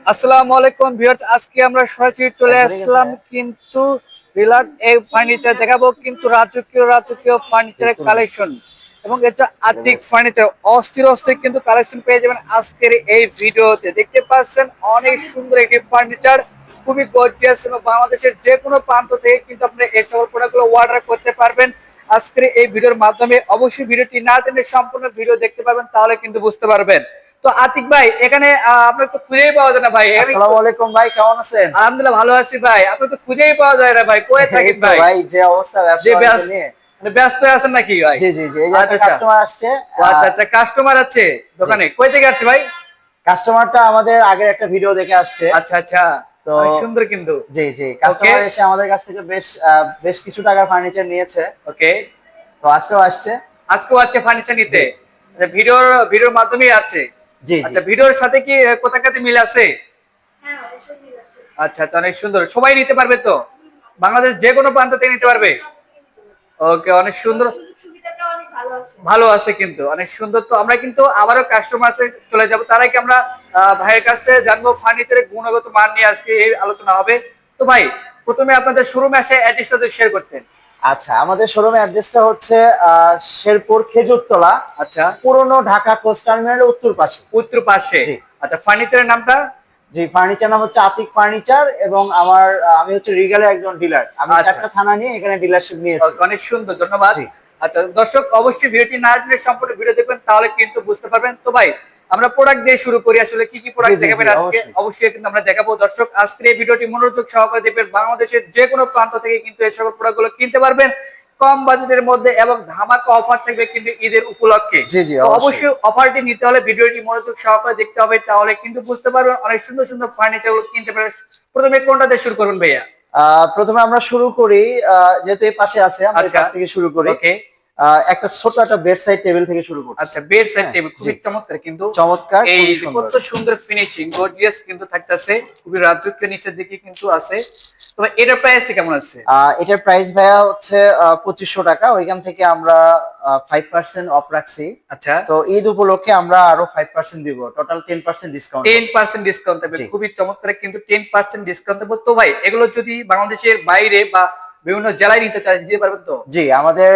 আসসালামু আলাইকুম ভিউয়ার্স, আজকে আমরা সরাসরি চলে আসলাম কিন্তু রিলাক এই ফার্নিচার দেখাবো, কিন্তু রাজকীয় রাজকীয় ফার্নিচারের কালেকশন এবং এটা আতিক ফার্নিচার অস্থির অস্থির কিন্তু কালেকশন পেয়ে যাবেন আজকের এই ভিডিওতে। দেখতে পাচ্ছেন অনেক সুন্দর একটি ফার্নিচার, খুবই গর্জিয়াস এবং বাংলাদেশের যে কোনো প্রান্ত থেকে কিন্তু আপনি এই সকল প্রোডাক্টগুলো অর্ডার করতে পারবেন আজকের এই ভিডিওর মাধ্যমে। অবশ্যই ভিডিওটি না টেনে সম্পূর্ণ ভিডিও দেখতে পাবেন, তাহলে কিন্তু বুঝতে পারবেন। তো আতিক ভাই, এখানে আপনার তো খুঁজেই পাওয়া যায় না ভাই। আসসালামু আলাইকুম ভাই, কেমন আছেন? আলহামদুলিল্লাহ ভালো আছি ভাই, আপনি তো খুঁজেই পাওয়া যায় না ভাই, কোথায় এই থাকেন তো ভাই? ভাই, যে অবস্থা যে ব্যবসা বাণিজ্য ব্যস্ত, নিয়ে। মানে ব্যস্ত আছেন নাকি ভাই? জি জি জি, এই যে একটা আচ্ছা আচ্ছা। কাস্টমার আসছে। ও আচ্ছা আচ্ছা, কাস্টমার আছে জি, দোকানে, কই থেকে আসছে ভাই? কাস্টমারটা আমাদের আগের একটা ভিডিও দেখে আসছে। আচ্ছা আচ্ছা, তো অনেক সুন্দর কিন্তু। জি জি, ওকে কাস্টমার এসে আমাদের কাছ থেকে বেশ কিছু টাকার ফার্নিচার নিয়েছে। ওকে, তো আজকেও আসছে। আজকেও আছে ফার্নিচার জি নিতে? আচ্ছা, ভিডিওর ভিডিওর মাধ্যমেই আছে? জি জি। আচ্ছা, ভিডিওর সাথে কি কোথাকাতে মিল আছে? আচ্ছা আচ্ছা, অনেক সুন্দর। সবাই নিতে পারবে তো? বাংলাদেশ যে কোনো প্রান্ত থেকে নিতে পারবে? ওকে, অনেক সুন্দর। ভালো আছে কিন্তু, অনেক সুন্দর। তো আমরা কিন্তু আবারও কাস্টমার চলে যাব, তার আগে আমরা ভাইয়ের কাছ থেকে জানবো ফার্নিচারের গুণগত মান নিয়ে আজকে এই আলোচনা হবে। তো ভাই, প্রথমে আপনাদের শোরুমে আসে অ্যাড্রেসটা যদি শেয়ার করতেন। আচ্ছা, আমাদের শোরুমের অ্যাড্রেসটা হচ্ছে শেরপুর খেজুরতলা, আচ্ছা, পুরনো ঢাকা কোস্ট টার্মিনালের উত্তর পাশে। উত্তর পাশে। জি আচ্ছা, ফার্নিচারের নামটা? জি, ফার্নিচার নাম হচ্ছে আতিক ফার্নিচার, এবং আমি হচ্ছে রিগালের একজন ডিলার। আমি আচ্ছা, চারটা থানা নিয়ে এখানে ডিলারশিপ নিয়েছি। ওকে, অনেক সুন্দর, ধন্যবাদ। জি আচ্ছা দর্শক, অবশ্যই ভিডিওটি না টেনে সম্পূর্ণ ভিডিও দেখবেন, তাহলে কিন্তু বুঝতে পারবেন। তো ভাই, আমরা প্রোডাক্ট দিয়ে শুরু করি। আসলে কি কি জি প্রোডাক্ট জি জি, দেখাবেন আজকে? অবশ্যই। অবশ্যই কিন্তু আমরা দেখাবো। দর্শক, আজকের এই ভিডিওটি মনোযোগ সহকারে দেখবেন, বাংলাদেশের যে কোনো প্রান্ত থেকে কিন্তু এই সকল প্রোডাক্টগুলো কিনতে পারবেন কম বাজেটের মধ্যে, এবং ধামাকা অফার থাকবে কিন্তু ঈদের উপলক্ষে। জি জি, তো অবশ্যই। অবশ্যই অফারটি নিতে হলে ভিডিওটি মনোযোগ সহকারে দেখতে হবে, তাহলে কিন্তু বুঝতে পারবেন। অনেক সুন্দর সুন্দর ফার্নিচার গুলো কিনতে পারবেন। প্রথমে কোনটা দিয়ে শুরু করবেন ভাইয়া? প্রথমে আমরা শুরু করি, যেহেতু এই পাশে আছে, আমরা এই আচ্ছা, পাশ থেকে শুরু করি। ওকে। একটা ছোট একটা বেড সাইড টেবিল থেকে শুরু করছি। আচ্ছা, বেড সাইড হ্যাঁ টেবিল জি, খুবই চমৎকার কিন্তু। চমৎকার, এই খুবই যে সুন্দর। কত সুন্দর ফিনিশিং, গর্জিয়াস কিন্তু থাকতেছে, খুবই রাজকীয় নিচের দিকে কিন্তু আছে। তবে এটার প্রাইসটা কেমন আছে? এটার প্রাইস ভাইয়া হচ্ছে 2500 টাকা। ওইখান থেকে আমরা 5% অফ রাখছি। আচ্ছা, তো ঈদ উপলক্ষে আমরা আরো 5% দিব, টোটাল 10% ডিসকাউন্ট হবে। 10% ডিসকাউন্ট থাকবে, জি, খুবই চমৎকার কিন্তু 10% ডিসকাউন্ট থাকবে। তো ভাই, এগুলো যদি বাংলাদেশের বাইরে বা বিভিন্ন জেলায় নিতে চাই, দিতে পারবেন তো? জি, আমাদের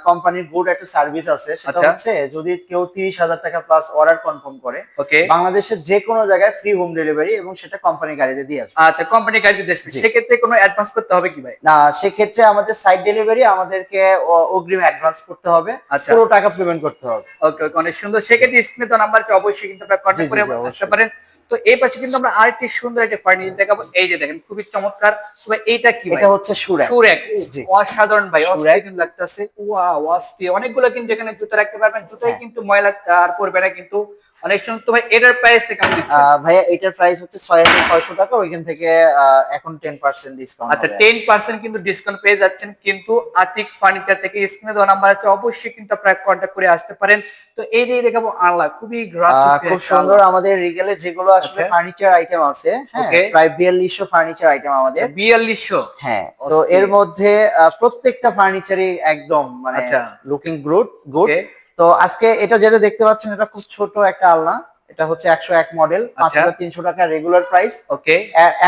কোম্পানির গুড একটা সার্ভিস আছে, সেটা আচ্ছা, হচ্ছে যদি কেউ 30,000 টাকা প্লাস অর্ডার কনফার্ম করে, ওকে। বাংলাদেশের যে কোনো জায়গায় ফ্রি হোম ডেলিভারি, এবং সেটা কোম্পানি গাড়িতে দিয়ে আসবে। আচ্ছা, কোম্পানি গাড়ি দেশ, জি, সেক্ষেত্রে কোনো অ্যাডভান্স করতে হবে কি ভাই? না, সেক্ষেত্রে আমাদের সাইট ডেলিভারি আমাদেরকে অগ্রিম অ্যাডভান্স করতে হবে, আচ্ছা, পুরো টাকা পেমেন্ট করতে হবে। ওকে ওকে, অনেক সুন্দর। জি সেক্ষেত্রে স্ক্রিনে তো নাম্বার আছে, অবশ্যই কিন্তু আপনারা জি কন্ট্যাক্ট জি করে জি, আসতে অবশ্যই। পারেন। তো এই পাশে কিন্তু আমরা আরেকটি সুন্দর একটা ফার্নিচার দেখাবো। এই যে দেখেন, খুবই চমৎকার। তবে এইটা কি ভাই? এটা হচ্ছে সুরাক। সুরেক। জি, অসাধারণ ভাই, অস্থির সুরাক। কিন্তু লাগতেছে। ওয়াও, অস্থির। অনেকগুলো কিন্তু এখানে জুতা রাখতে পারবেন, জুতাই হ্যাঁ, কিন্তু ময়লা আর পড়বে না কিন্তু। অনেক সুন্দর। তো ভাই, এটার প্রাইসটা কেমন দিচ্ছেন? ভাইয়া এটার প্রাইস হচ্ছে 6,600 টাকা। ওইখান থেকে এখন 10% ডিসকাউন্ট আচ্ছা, হবে। 10% কিন্তু ডিসকাউন্ট পেয়ে যাচ্ছেন কিন্তু আতিক ফার্নিচার থেকে। স্ক্রিনে দেওয়া নাম্বার আছে, অবশ্যই কিন্তু আপনারা কন্ট্যাক্ট করে আসতে পারেন। তো এই যে দেখাবো আনলা, খুবই রাজকীয় খুব একটা সুন্দর। আনলা। আমাদের রিগেলে যেগুলো আসলে আচ্ছা, ফার্নিচার আইটেম আছে, হ্যাঁ, ওকে। প্রায় 4200 ফার্নিচার আইটেম আচ্ছা, আমাদের। 4200। হ্যাঁ, তো এর অস্থির। মধ্যে প্রত্যেকটা ফার্নিচারই একদম মানে আচ্ছা, লুকিং গুড গুড। ওকে। তো আজকে এটা যেটা দেখতে পাচ্ছেন, এটা খুব ছোট একটা আলনা। এটা হচ্ছে 101 মডেল, আচ্ছা, 5,300 টাকা রেগুলার প্রাইস। ওকে।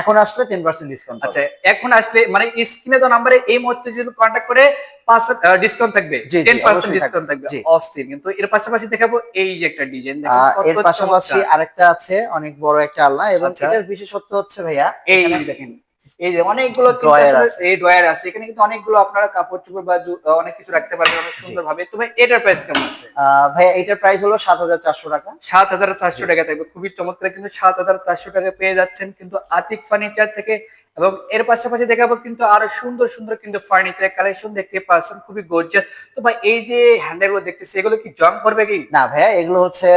এখন আসলে 10% ডিসকাউন্ট আচ্ছা, পাবে। এখন আসলে মানে স্ক্রিনে তো নাম্বারে এই মুহূর্তে যদি কন্ট্যাক্ট করে 5 ডিসকাউন্ট থাকবে, জি জি, 10% অবশ্যই থাকবে। ডিসকাউন্ট থাকবে। জি, অস্থির কিন্তু। এর পাশাপাশি দেখাবো এই যে একটা ডিজাইন, দেখেন কত এর পাশাপাশি চমৎকার। আরেকটা আছে, অনেক বড় একটা আলনা, এবং আচ্ছা, এটার বিশেষত্ব হচ্ছে ভাইয়া এই এখানে দেখেন, এই যে অনেকগুলো কিন্তু ড্রয়ার আসলে আছে। এই ড্রয়ার আছে, এখানে কিন্তু অনেকগুলো আপনারা কাপড় চোপড় বা অনেক কিছু রাখতে পারবেন অনেক জি, সুন্দর ভাবে। তবে এটার প্রাইস কেমন আছে? ভাইয়া এটার প্রাইস হলো 7,400 টাকা। 7,400 জি, টাকা থাকবে, খুবই চমৎকার কিন্তু। 7,400 টাকা পেয়ে যাচ্ছেন কিন্তু আতিক ফার্নিচার থেকে। এবং এর পাশাপাশি দেখাবো কিন্তু আরো সুন্দর সুন্দর কিন্তু ফার্নিচার কালেকশন দেখতে পাচ্ছেন, খুবই গর্জিয়াস। তো ভাই, এই যে হ্যান্ডেল গুলো দেখতেছি, এগুলো কি জং করবে কি? না ভাইয়া, এগুলো হচ্ছে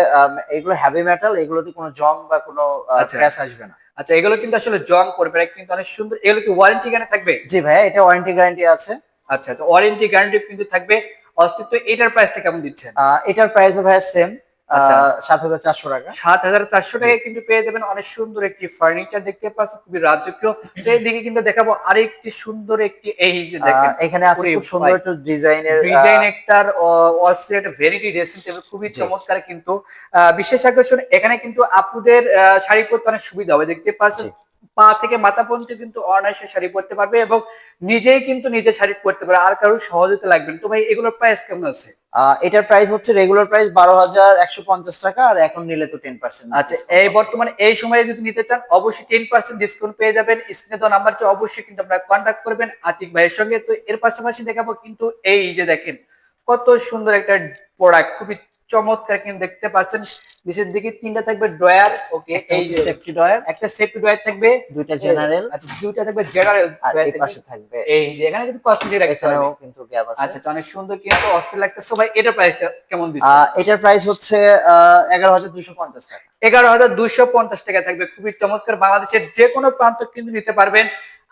এগুলো হেভি মেটাল, এগুলোতে কোনো জং বা কোনো আচ্ছা ক্র্যাশ আসবে না। আচ্ছা, এগুলো কিন্তু আসলে জং করবে না কিন্তু, অনেক সুন্দর। এগুলো কি ওয়ারেন্টি গানে থাকবে? জি ভাইয়া, এটা ওয়ারেন্টি গ্যারান্টি আছে। আচ্ছা আচ্ছা, ওয়ারেন্টি গ্যারান্টি কিন্তু থাকবে। অস্তিত্ব। এটার প্রাইসটা কেমন দিচ্ছেন? এটার প্রাইসও ভাইয়া সেম, আচ্ছা 7,400 টাকা। 7,400 টাকায় কিন্তু পেয়ে যাবেন অনেক সুন্দর একটি ফার্নিচার দেখতে পাচ্ছেন, খুবই রাজকীয়। তো এইদিকে কিন্তু দেখাবো আরেকটি সুন্দর একটি, এই যে দেখেন এখানে আছে ওরে খুব সুন্দর ভাই, একটা ডিজাইনের ডিজাইন একটার অস্থির একটা ভ্যানিটি ড্রেসিং টেবিল, খুবই জি চমৎকার কিন্তু। বিশেষ আকর্ষণ এখানে কিন্তু আপুদের শাড়ি পরতে অনেক সুবিধা হবে দেখতে পাচ্ছেন, জি। পা থেকে মাথা পর্যন্ত কিন্তু অনায়াসে শাড়ি পরতে পারবে এবং নিজেই কিন্তু নিজে শাড়ি পরতে পারবে, আর কারোর সহযোগিতা লাগবে না। তো ভাই এগুলোর প্রাইস কেমন আছে? এটার প্রাইস হচ্ছে রেগুলার প্রাইস 12,150 টাকা, আর এখন নিলে তো 10% আচ্ছা, এই বর্তমানে এই সময়ে যদি নিতে চান অবশ্যই 10% ডিসকাউন্ট পেয়ে যাবেন। স্ক্রিনে দেওয়া নাম্বারটি অবশ্যই কিন্তু আপনারা কন্ট্যাক্ট করবেন আতিক ভাইয়ের সঙ্গে। তো এর পাশাপাশি দেখাবো কিন্তু এই যে দেখেন কত সুন্দর একটা প্রোডাক্ট, খুবই চমৎকার কিন্তু দেখতে পাচ্ছেন। নিচের দিকে তিনটা থাকবে ড্রয়ার, ওকে, এই যে সেফটি ডয়ার, একটা সেফটি ড্রয়ার থাকবে, দুইটা জেনারেল, আচ্ছা দুইটা থাকবে জেনারেল আর ড্রয়ার এই থাকবে, পাশে থাকবে, এই যে এখানে কিন্তু কসমেটিক রাখতে এখানেও পারবে। কিন্তু গ্যাপ আছে। আচ্ছা আচ্ছা, অনেক সুন্দর কিন্তু অস্থির লাগতেছে। ভাই এটার প্রাইস কেমন দিচ্ছেন? এটার প্রাইস হচ্ছে 11,250 টাকা। 11,250 টাকা থাকবে, খুবই চমৎকার। বাংলাদেশের যে কোনো প্রান্ত কিন্তু নিতে পারবেন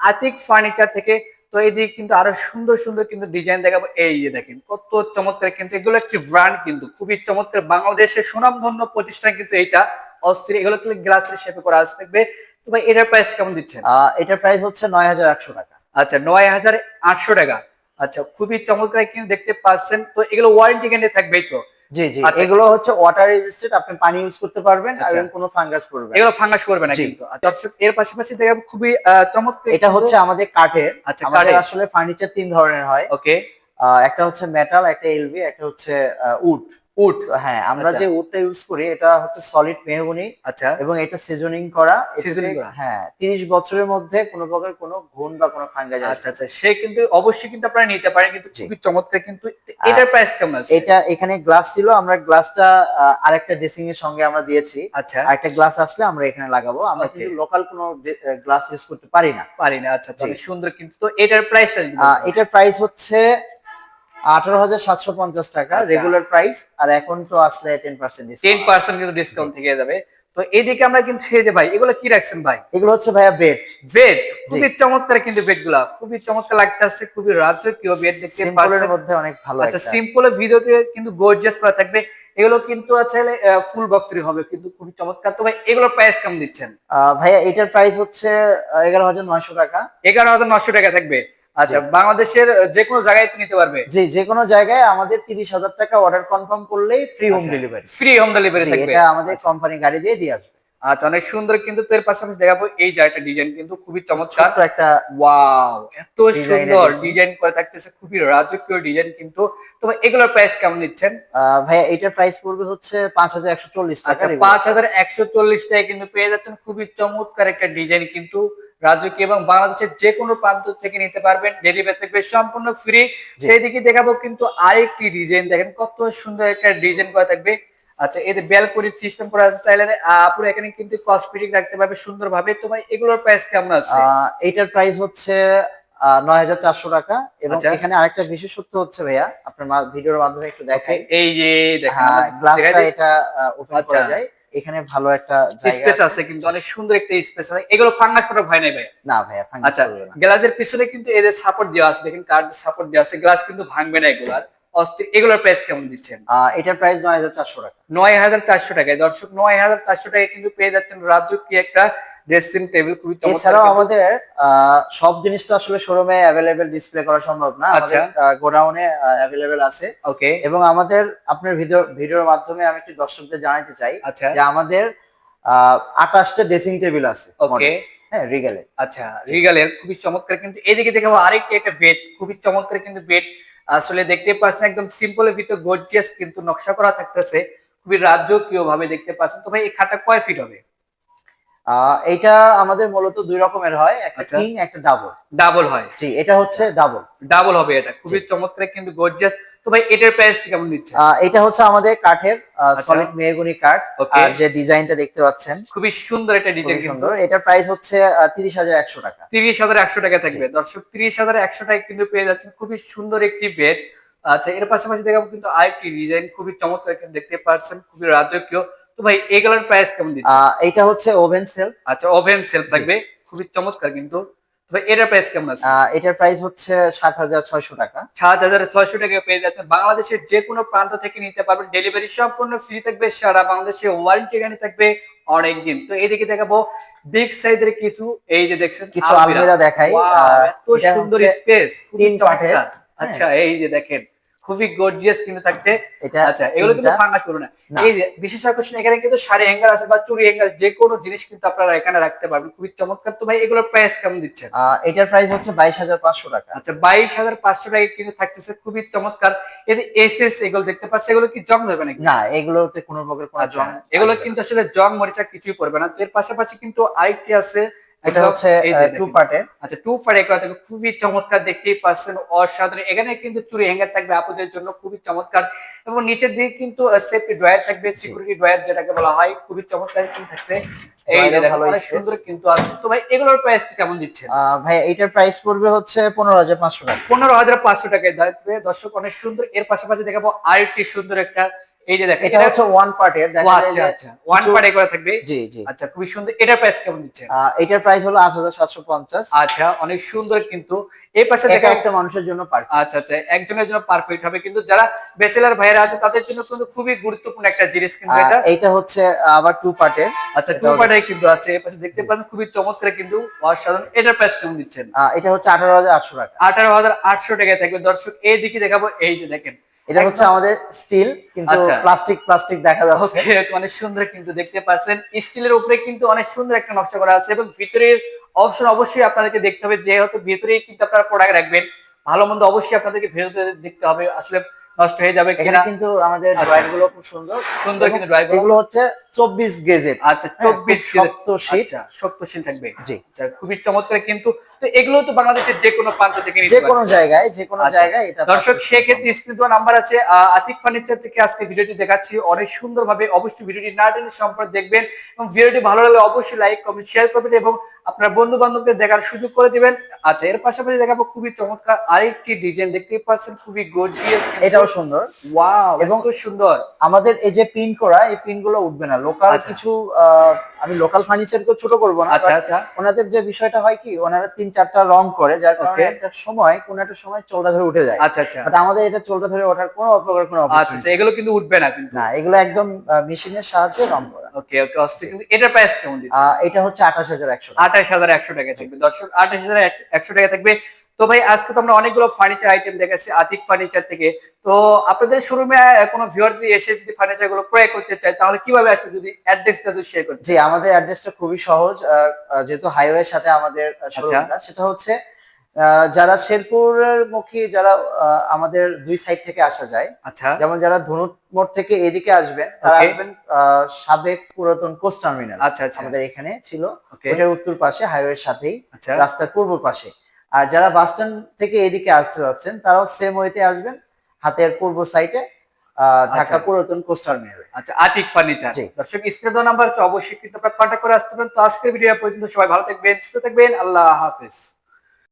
আতিক ফার্নিচার থেকে। তো এইদিকে কিন্তু আরো সুন্দর সুন্দর কিন্তু ডিজাইন দেখাবো, এই যে দেখেন কত চমৎকার কিন্তু, এগুলো একটি ব্র্যান্ড কিন্তু খুবই চমৎকার, বাংলাদেশের সুনামধন্য প্রতিষ্ঠান কিন্তু এইটা, অস্থির। এগুলো কিন্তু গ্লাসের শেপে করা আছে থাকবে। তো ভাই এটার প্রাইস কেমন দিচ্ছেন? এটার প্রাইস হচ্ছে 9,100 টাকা। আচ্ছা 9,800 টাকা। আচ্ছা খুবই চমৎকার কিন্তু দেখতে পাচ্ছেন। তো এগুলো ওয়ারেন্টি গ্যারান্টি থাকবেই তো? জি জি, আচ্ছা এগুলো হচ্ছে ওয়াটার রেজিস্ট্যান্ট, আপনি পানি ইউজ করতে পারবেন আচ্ছা, এবং কোনো ফাঙ্গাস করবে না। এগুলো ফাঙ্গাস করবে না জি। কিন্তু। আর দর্শক এর পাশাপাশি দেখাবো খুবই চমৎকার এটা কিন্তু, হচ্ছে আমাদের কাঠের। আচ্ছা আমাদের কাঠের, আসলে ফার্নিচার 3 ধরনের হয়। ওকে, একটা হচ্ছে মেটাল, একটা এলভি, একটা হচ্ছে উড। উড, হ্যাঁ, আমরা আচ্ছা যে উডটা ইউজ করি এটা হচ্ছে সলিড মেহগনি, আচ্ছা, এবং এটা সিজনিং করা। এটাতে সিজনিং করা, হ্যাঁ 30 বছরের মধ্যে কোনো প্রকার কোনো ঘুণ বা কোনো ফাঙ্গাস আসবে আচ্ছা না। আচ্ছা, সে কিন্তু অবশ্যই কিন্তু আপনারা নিতে পারেন কিন্তু, জি। খুবই চমৎকার কিন্তু। এটার প্রাইস কেমন আছে? এটা এখানে গ্লাস ছিল, আমরা গ্লাসটা আরেকটা ড্রেসিং এর সঙ্গে আমরা দিয়েছি। আচ্ছা আরেকটা গ্লাস আসলে আমরা এখানে লাগাবো। আমরা ওকে, কিন্তু লোকাল কোনো গ্লাস ইউজ করতে পারি না। পারি না, আচ্ছা আচ্ছা, জি। অনেক সুন্দর কিন্তু। তো এটার প্রাইসটা যদি বলতেন। এটার প্রাইস হচ্ছে 18,750 টাকা আচ্ছা রেগুলার প্রাইস, আর এখন তো আসলে 10% ডিসকাউন্ট। 10% কিন্তু ডিসকাউন্ট থেকে যাবে। তো এইদিকে আমরা কিন্তু এই যে ভাই এগুলো কি রাখছেন ভাই? এগুলো হচ্ছে ভাইয়া বেড। বেড, জি, খুবই চমৎকার কিন্তু বেড গুলা, খুবই চমৎকার লাগতেছে, খুবই রাজকীয় বেড দেখতে সিম্পলের পাচ্ছেন। মধ্যে অনেক ভালো আচ্ছা একটা। সিম্পলের ভিডিওতে কিন্তু গর্জিয়াস করা থাকবে। এগুলো কিন্তু আসলে ফুল বক্সেরই হবে কিন্তু খুবই চমৎকার। তো ভাই এগুলোর প্রাইস কেমন দিচ্ছেন? ভাইয়া এটার প্রাইস হচ্ছে 11,900 টাকা। 11,900 টাকা থাকবে। জি আচ্ছা বাংলাদেশের যে কোনো জায়গায় তো নিতে পারবে? জি, যে কোনো জায়গায় আমাদের 30,000 টাকা অর্ডার কনফার্ম করলেই ফ্রি হোম আচ্ছা ডেলিভারি। ফ্রি হোম ডেলিভারি জি, থাকবে। এটা আমাদের আচ্ছা কোম্পানি গাড়ি দিয়ে আসবে। আচ্ছা, অনেক সুন্দর কিন্তু। তো এর পাশাপাশি দেখাবো এই যে একটা ডিজাইন কিন্তু খুবই চমৎকার। ছোট্ট একটা ওয়াও, এত ডিজাইনের সুন্দর ডিজাইন। ডিজাইন করে থাকতেছে, খুবই রাজকীয় ডিজাইন কিন্তু। তবে এগুলোর প্রাইস কেমন নিচ্ছেন? ভাইয়া এটার প্রাইস পড়বে হচ্ছে 5,140 টাকা আচ্ছা রেগুলার প্রাইস। 5,140 টাকায় কিন্তু পেয়ে যাচ্ছেন, খুবই চমৎকার একটা ডিজাইন কিন্তু, রাজকীয়, এবং বাংলাদেশের যে কোনো প্রান্ত থেকে নিতে পারবেন, ডেলিভারি থাকবে সম্পূর্ণ ফ্রি। জি। সেই দিকে দেখাবো কিন্তু আরেকটি ডিজাইন, দেখেন কত সুন্দর একটা ডিজাইন করা থাকবে। আচ্ছা এতে ব্যালকনি সিস্টেম করা আছে, চাইলে পুরো এখানে কিন্তু কসমেটিক রাখতে পারবে সুন্দরভাবে। তো ভাই এগুলোর প্রাইস কেমন আছে? এটার প্রাইস হচ্ছে 9,400 টাকা, এবং আচ্ছা এখানে আরেকটা বিশেষত্ব হচ্ছে ভাইয়া, আপনার ভিডিওর মাধ্যমে একটু দেখাই। এই যে দেখেন হ্যাঁ, আমরা দেখাই গ্লাসটা দিই। এটা ওপেন আচ্ছা করা যায়। এখানে ভালো একটা জায়গা স্পেস আছে। আছে কিন্তু, অনেক সুন্দর একটা স্পেস আছে। এগুলো ফাঙ্গাস করা ভয় নাই ভাই? না ভাইয়া, ফাঙ্গাস আচ্ছা করবে না। গ্লাসের পিছনে কিন্তু এদের সাপোর্ট দেওয়া আছে, দেখেন কার সাপোর্ট দেওয়া আছে, গ্লাস কিন্তু ভাঙবে না এগুলার, অস্থির। এগুলোর প্রাইস কেমন দিচ্ছেন? এটার প্রাইস 9,400 টাকা। 9,400 টাকায়। দর্শক 9,400 টাকায় কিন্তু পেয়ে যাচ্ছেন রাজকীয় একটা ড্রেসিং টেবিল, খুবই চমৎকার এছাড়াও কিন্তু। আমাদের সব জিনিস তো আসলে শোরুমে অ্যাভেলেবেল ডিসপ্লে করা সম্ভব না, আচ্ছা আমাদের গোডাউনে অ্যাভেলেবেল আছে। ওকে, এবং আমাদের আপনার ভিডিওর মাধ্যমে আমি একটু দর্শকদের জানাতে চাই আচ্ছা যে আমাদের 28টা ড্রেসিং টেবিল আছে ওকে, হ্যাঁ রিগেলে। আচ্ছা রিগালের খুবই চমৎকার কিন্তু। এদিকে দেখাবো আরেকটি একটা বেড, খুবই চমৎকার কিন্তু বেড, আসলে দেখতে পাচ্ছেন একদম সিম্পলের ভিতর গর্জিয়াস কিন্তু নকশা করা থাকতেছে, খুবই রাজকীয় ভাবে দেখতে পাচ্ছেন। তো ভাই এই খাটটা কয় ফিট হবে? এইটা আমাদের মূলত 2 রকমের হয়, একটা আচ্ছা কিং একটা ডাবল। ডাবল হয়? জি, এটা হচ্ছে ডাবল। ডাবল হবে এটা, খুবই চমৎকার কিন্তু গর্জিয়াস। তো ভাই এটার প্রাইস কেমন নিচ্ছে? এটা হচ্ছে আমাদের কাঠের আচ্ছা সলিড মেহগনি কাঠ। ওকে, আর যে ডিজাইনটা দেখতে পাচ্ছেন খুবই সুন্দর একটা ডিজাইন খুবই কিন্তু। সুন্দর। এটার প্রাইস হচ্ছে 30,100 টাকা। 30,100 টাকা থাকবে। দর্শক 30,100 টাকা কিন্তু পেয়ে যাচ্ছেন খুবই সুন্দর একটি বেড। আচ্ছা এর পাশাপাশি দেখাবো কিন্তু আরেকটি ডিজাইন, খুবই চমৎকার কিন্তু দেখতে পাচ্ছেন, খুবই রাজকীয়। তো ভাই এগুলোর প্রাইস কেমন দিচ্ছে? এটা হচ্ছে ওভেন সেল। আচ্ছা ওভেন সেলফ থাকবে, খুবই চমৎকার কিন্তু। তবে এটার প্রাইস কেমন আছে? এটার প্রাইস হচ্ছে 7,600 টাকা। 7,600 টাকায় পেয়ে যাচ্ছেন। বাংলাদেশের যে কোনো প্রান্ত থেকে নিতে পারবেন। ডেলিভারি সম্পূর্ণ ফ্রি থাকবে সারা বাংলাদেশে। ওয়ারেন্টি গ্যারান্টি থাকবে অনেকদিন। তো এইদিকে দেখাবো বিগ সাইজের কিছু, এই যে দেখছেন কিছু আলমিরা দেখাই। ওয়াও, এত এটা সুন্দর হচ্ছে স্পেস, খুবই 3 পার্টের। চমৎকার। আচ্ছা, এই যে দেখেন খুবই গর্জিয়াস কিন্তু থাকতে। এটা আচ্ছা, এগুলো কিন্তু তিনটা ফাঙ্গাস করবে না। না। এই যে বিশেষ আকর্ষণ, এখানে কিন্তু শাড়ি হ্যাঙ্গার আছে বা চুড়ি হ্যাঙ্গার, যে কোনো জিনিস কিন্তু আপনারা এখানে রাখতে পারবেন। খুবই চমৎকার। তো ভাই এগুলোর প্রাইস কেমন দিচ্ছেন? এটার প্রাইস হচ্ছে 22,500 টাকা। আচ্ছা, 22,500 টাকায় কিন্তু থাকতেছে, খুবই চমৎকার। এই যে এসএস এগুলো দেখতে পাচ্ছি, এগুলো কি জং ধরবে নাকি? না, এগুলোতে কোনো প্রকার কোনো আচ্ছা, জং এগুলো আসবে না। কিন্তু আসলে জং মরিচা কিছুই পড়বে না। তো এর পাশাপাশি কিন্তু আরেকটি আছে, এটা একদম হচ্ছে এই যে 2 দেখেন। পার্টের। আচ্ছা, টু ফার এগুলো থাকবে, খুবই চমৎকার, দেখতেই পাচ্ছেন অসাধারণ। এখানে কিন্তু চুড়ি হ্যাঙ্গার থাকবে আপুদের জন্য, খুবই চমৎকার। এবং নিচের দিকে কিন্তু সেফটি ড্রয়ার থাকবে, জি। সিকিউরিটি ড্রয়ার যেটাকে বলা হয়, খুবই চমৎকার কিন্তু থাকছে। এই যে ড্রয়ারেও দেখেন ভালো অনেক স্পেস। সুন্দর কিন্তু আছে। তো ভাই এগুলোর প্রাইস কেমন দিচ্ছেন? ভাই এটার প্রাইস পড়বে হচ্ছে 15,500 টাকা। 15,500 টাকায় থাকবে দর্শক, অনেক সুন্দর। এর পাশাপাশি দেখাবো আরেকটি সুন্দর একটা, এই যে দেখেন এটা হচ্ছে 1 পার্টের। ও দেখা যায় আচ্ছা যে আচ্ছা, ওয়ান কিছু পার্ট এগুলো থাকবে। জি, জি। আচ্ছা, খুবই সুন্দর। এটার প্রাইস কেমন দিচ্ছেন? এটার প্রাইস হলো 8,750। আচ্ছা, অনেক সুন্দর কিন্তু। এই পাশে একা দেখা, একটা মানুষের জন্য পারফেক্ট। আচ্ছা আচ্ছা, একজনের জন্য পারফেক্ট হবে, কিন্তু যারা ব্যাচেলর ভাইরা আছে তাদের জন্য কিন্তু খুবই গুরুত্বপূর্ণ একটা জিনিস কিন্তু এটা। এইটা হচ্ছে আবার 2 পার্টের। আচ্ছা, টু এটাও পার্টে কিন্তু আছে। এই পাশে দেখতে জি। পাচ্ছেন, খুবই চমৎকার কিন্তু, অসাধারণ। এটার প্রাইস কেমন দিচ্ছেন? এটা হচ্ছে 18,800 টাকা। 18,800 টাকায় থাকবে দর্শক। এইদিকে দেখাবো, এই যে দেখেন এটা হচ্ছে একদম। আমাদের স্টিল, কিন্তু আচ্ছা, প্লাস্টিক প্লাস্টিক দেখা যাচ্ছে। ওকে, অনেক সুন্দর কিন্তু দেখতে পাচ্ছেন। স্টিলের উপরে কিন্তু অনেক সুন্দর একটা নকশা করা আছে, এবং ভিতরের অপশন অবশ্যই আপনাদেরকে দেখতে হবে, যেহেতু ভিতরেই কিন্তু আপনারা প্রোডাক্ট রাখবেন। ভালো মন্দ অবশ্যই আপনাদেরকে ভেতরে দেখতে হবে, আসলে নষ্ট হয়ে যাবে এখানে কিনা। কিন্তু আমাদের আচ্ছা, ড্রয়ার গুলো খুব সুন্দর সুন্দর এবং কিন্তু ড্রয়ার গুলো। এগুলো হচ্ছে 24 গেজের। আচ্ছা, হ্যাঁ, খুব 24 কেজি। শক্ত শীট। আচ্ছা, শক্তশীল থাকবে। জি। আচ্ছা, খুবই চমৎকার কিন্তু। তো এগুলো তো বাংলাদেশের যে কোনো প্রান্ত থেকে নিতে যে পারবেন। কোনো জায়গায়, যে কোনো আচ্ছা, জায়গায় এটা দর্শক পারচেজ করা সেক্ষেত্রে সম্ভব। স্ক্রিন দেওয়া নাম্বার আছে। আতিক ফার্নিচার থেকে আজকে ভিডিওটি দেখাচ্ছি অনেক সুন্দরভাবে। অবশ্যই ভিডিওটি না টেনে সম্পূর্ণ দেখবেন, এবং ভিডিওটি ভালো লাগলে অবশ্যই লাইক কমেন্ট শেয়ার করবেন, এবং আপনার বন্ধু বান্ধবদের দেখার সুযোগ করে দিবেন। আচ্ছা, এর পাশাপাশি দেখাবো খুবই চমৎকার আরেকটি ডিজাইন, দেখতেই পাচ্ছেন খুবই গর্জিয়াস। এটাও সুন্দর। ওয়াও, এবং এত সুন্দর। আমাদের এই যে পিন করা, এই পিন গুলো উঠবে না। লোকাল আচ্ছা কিছু আমি লোকাল ফার্নিচারকে ছোট করব না, আচ্ছা বাট আচ্ছা, ওনাদের যে বিষয়টা হয় কি, ওনারা 3-4টা রং করে, যার কারণে ওকে, একটা সময় কোন একটা সময় চোলটা ধরে উঠে যায়। আচ্ছা আচ্ছা বাট আমাদের এটা চোলটা ধরে ওঠার কোনো প্রকার কোনো আচ্ছা আচ্ছা, অপরচুনিটি এগুলো কিন্তু উঠবে না কিন্তু। না। এগুলো একদম মেশিনের সাহায্যে রং করা। ওকে ওকে, অস্থির কিন্তু। এটার প্রাইস কেমন দিচ্ছে? এটা হচ্ছে 28,100 টাকা। 28,100 টাকা থাকবে দর্শক, 28,100 টাকা থাকবে। তো ভাই আজকে তো আমরা অনেকগুলো ফার্নিচার আইটেম দেখাচ্ছি আতিক ফার্নিচার থেকে। তো আপনাদের শোরুমে কোনো ভিউয়ার যদি এসে যদি ফার্নিচার গুলো ক্রয় করতে চায়, তাহলে কিভাবে আসবে, যদি অ্যাড্রেসটা যদি শেয়ার করতে। জি, আমাদের অ্যাড্রেসটা খুবই সহজ। যেহেতু হাইওয়ের সাথে আমাদের আচ্ছা শোরুমটা, সেটা হচ্ছে যারা শেরপুরের মুখী, যারা আমাদের 2 সাইড থেকে আসা যায়, আচ্ছা, যেমন যারা ধনুট মোড় থেকে এদিকে আসবেন, তারা ওকে, আসবেন সাবেক পুরাতন কোস্ট টার্মিনাল। আচ্ছা আচ্ছা, আমাদের এখানে ছিল, ওকে, ওটার উত্তর পাশে হাইওয়ের সাথেই, আচ্ছা রাস্তার পূর্ব পাশে। আর যারা বাস স্ট্যান্ড থেকে এদিকে আসতে যাচ্ছেন, তারাও সেম ওয়েতে আসবেন, হাতের পূর্ব সাইডে আচ্ছা ঢাকা পুরাতন কোস্ট টার্মিনাল। আচ্ছা, আতিক ফার্নিচার। জি। দর্শক স্ক্রিনে দেওয়া নাম্বার আছে, অবশ্যই কিন্তু আপনারা কন্ট্যাক্ট করে আসতে পারেন। তো আজকের ভিডিও পর্যন্ত, সবাই ভালো থাকবেন, সুস্থ থাকবেন, আল্লাহ হাফেজ।